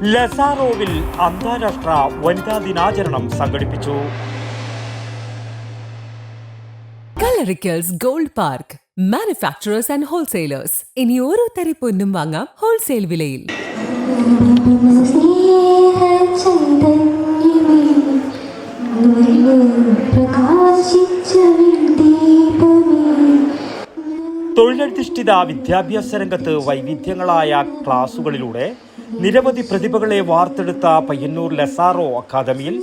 ലസാറോവിൽ അന്താരാഷ്ട്ര വനിതാ ദിനാചരണം സംഘടിപ്പിച്ചു. Kalarickals gold park, manufacturers and wholesalers. ഇനി ഓരോ തരി പൊന്നും വാങ്ങാം ഹോൾസെയിൽ വിലയിൽ. തൊഴിലധിഷ്ഠിത വിദ്യാഭ്യാസ രംഗത്ത് വൈവിധ്യങ്ങളായ ക്ലാസുകളിലൂടെ നിരവധി പ്രതിഭകളെ വാർത്തെടുത്ത പയ്യന്നൂർ ലസാറോ അക്കാദമിയിൽ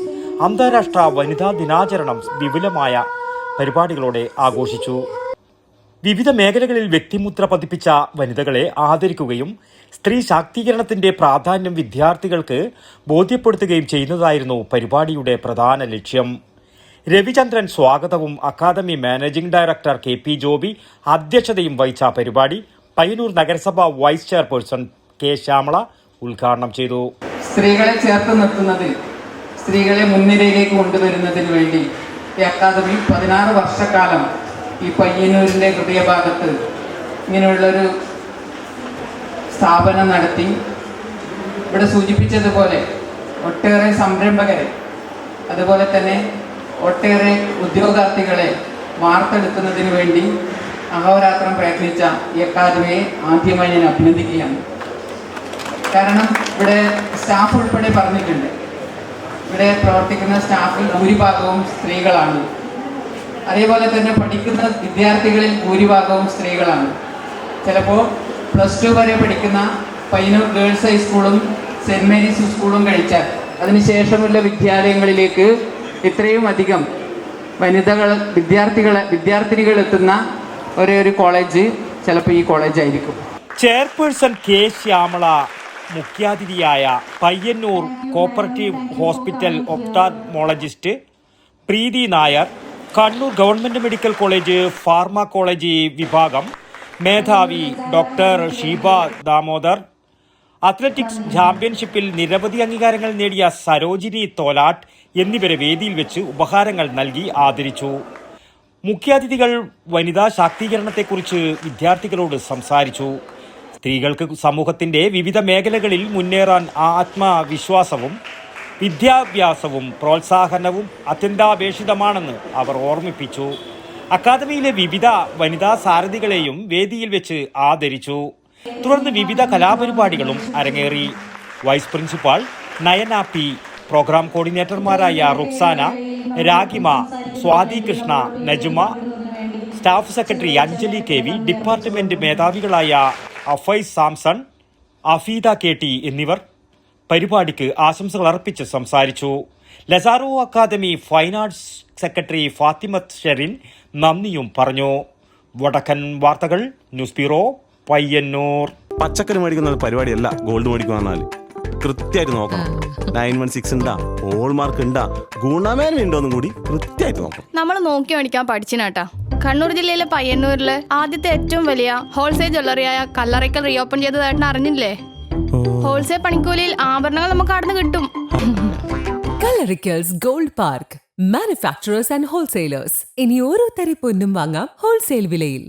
അന്താരാഷ്ട്ര വനിതാ ദിനാചരണം വിപുലമായ പരിപാടികളോടെ ആഘോഷിച്ചു. വിവിധ മേഖലകളിൽ വ്യക്തിമുദ്ര പതിപ്പിച്ച വനിതകളെ ആദരിക്കുകയും സ്ത്രീ ശാക്തീകരണത്തിന്റെ പ്രാധാന്യം വിദ്യാർത്ഥികൾക്ക് ബോധ്യപ്പെടുത്തുകയും ചെയ്യുന്നതായിരുന്നു പരിപാടിയുടെ പ്രധാന ലക്ഷ്യം. രവിചന്ദ്രൻ സ്വാഗതവും academy managing director K P. Joby അധ്യക്ഷതയും വഹിച്ച പരിപാടി പയ്യന്നൂർ നഗരസഭ വൈസ് ചെയർപേഴ്സൺ കെ. ശ്യാമള ഉദ്ഘാടനം ചെയ്തു. സ്ത്രീകളെ ചേർത്ത് നിർത്തുന്നതിൽ, സ്ത്രീകളെ മുൻനിരയിലേക്ക് കൊണ്ടുവരുന്നതിന് വേണ്ടി ഈ അക്കാദമി 16 വർഷക്കാലം ഈ പയ്യന്നൂരിൻ്റെ ഹൃദയഭാഗത്ത് ഇങ്ങനെയുള്ളൊരു സ്ഥാപനം നടത്തി. ഇവിടെ സൂചിപ്പിച്ചതുപോലെ ഒട്ടേറെ സംരംഭകരെ, അതുപോലെ തന്നെ ഒട്ടേറെ ഉദ്യോഗാർത്ഥികളെ വാർത്തെടുക്കുന്നതിന് വേണ്ടി അഹോരാത്രം പ്രയത്നിച്ച ഈ അക്കാദമിയെ ആദ്യമായി ഞാൻ അഭിനന്ദിക്കുകയാണ്. കാരണം ഇവിടെ സ്റ്റാഫ് ഉൾപ്പെടെ പറഞ്ഞിട്ടുണ്ട്, ഇവിടെ പ്രവർത്തിക്കുന്ന സ്റ്റാഫിൽ ഭൂരിഭാഗവും സ്ത്രീകളാണ്. അതേപോലെ തന്നെ പഠിക്കുന്ന വിദ്യാർത്ഥികളിൽ ഭൂരിഭാഗവും സ്ത്രീകളാണ്. ചിലപ്പോൾ +2 വരെ പഠിക്കുന്ന പയ്യന്നൂർ ഗേൾസ് ഹൈസ്കൂളും സെൻറ് മേരീസ് സ്കൂളും കഴിച്ചാൽ അതിനുശേഷമുള്ള വിദ്യാലയങ്ങളിലേക്ക് ഇത്രയും അധികം വിദ്യാർത്ഥിനികൾ എത്തുന്ന ഒരു കോളേജ് ചിലപ്പോൾ ഈ കോളേജായിരിക്കും. Chairperson K. ശ്യാമള മുഖ്യാതിഥിയായ Payyanur cooperative hospital ophthalmologist Preethi Nair, Kannur government medical college pharmacology വിഭാഗം മേധാവി ഡോക്ടർ ഷീബ ദാമോദർ, അത്ലറ്റിക്സ് ചാമ്പ്യൻഷിപ്പിൽ നിരവധി അംഗീകാരങ്ങൾ നേടിയ സരോജിനി തോലാട്ട് എന്നിവരെ വേദിയിൽ വെച്ച് ഉപഹാരങ്ങൾ നൽകി ആദരിച്ചു. മുഖ്യാതിഥികൾ വനിതാ ശാക്തീകരണത്തെക്കുറിച്ച് വിദ്യാർത്ഥികളോട് സംസാരിച്ചു. സ്ത്രീകൾക്ക് സമൂഹത്തിന്റെ വിവിധ മേഖലകളിൽ മുന്നേറാൻ ആത്മവിശ്വാസവും വിദ്യാഭ്യാസവും പ്രോത്സാഹനവും അത്യന്താപേക്ഷിതമാണെന്ന് അവർ ഓർമ്മിപ്പിച്ചു. അക്കാദമിയിലെ വിവിധ വനിതാ സാരഥികളെയും വേദിയിൽ വെച്ച് ആദരിച്ചു. തുടർന്ന് വിവിധ കലാപരിപാടികളും അരങ്ങേറി. Vice principal Nayana P, programme കോർഡിനേറ്റർമാരായ Ruksana, Ragima, Swathi Krishna, Najuma, staff secretary Anjali K V, department മേധാവികളായ അഫൈസ് സാംസൺ, അഫീദ കെ.ടി എന്നിവർ പരിപാടിക്ക് ആശംസകൾ അർപ്പിച്ച് സംസാരിച്ചു. Lazaro academy fine arts secretary Fathimath Sherin നന്ദിയും പറഞ്ഞു. വടക്കൻ വാർത്തകൾ, ന്യൂസ് ബ്യൂറോ, പയ്യന്നൂർ. പച്ചക്കറി മേടിക്കുന്ന പരിപാടിയല്ല ഗോൾഡ് മേടിക്കുക. കൃത്യമായിട്ട് നോക്കണം. 916 ഉണ്ടാ, ഹോൾമാർക്ക് ഉണ്ടാ, ഗുണമേന്മ ഉണ്ടോന്നും കൂടി കൃത്യമായിട്ട് നോക്കണം. നമ്മൾ നോക്കി മേടിക്കാൻ പഠിച്ചിനാട്ടാ. കണ്ണൂർ ജില്ലയിലെ പയ്യന്നൂരില് ആദ്യത്തെ ഏറ്റവും വലിയ ഹോൾസെയിൽ ജ്വല്ലറിയായ കല്ലറയ്ക്കൽ റീഓപ്പൺ ചെയ്തതായിട്ട് അറിഞ്ഞില്ലേ? ഹോൾസെയിൽ പണിക്കൂലിയിൽ ആഭരണങ്ങൾ നമുക്ക് അവിടുന്ന് കിട്ടും. Kalarickals gold park, manufacturers and wholesalers. ഇനി ഓരോ തരി പൊന്നും വാങ്ങാം ഹോൾസെയിൽ വിലയിൽ.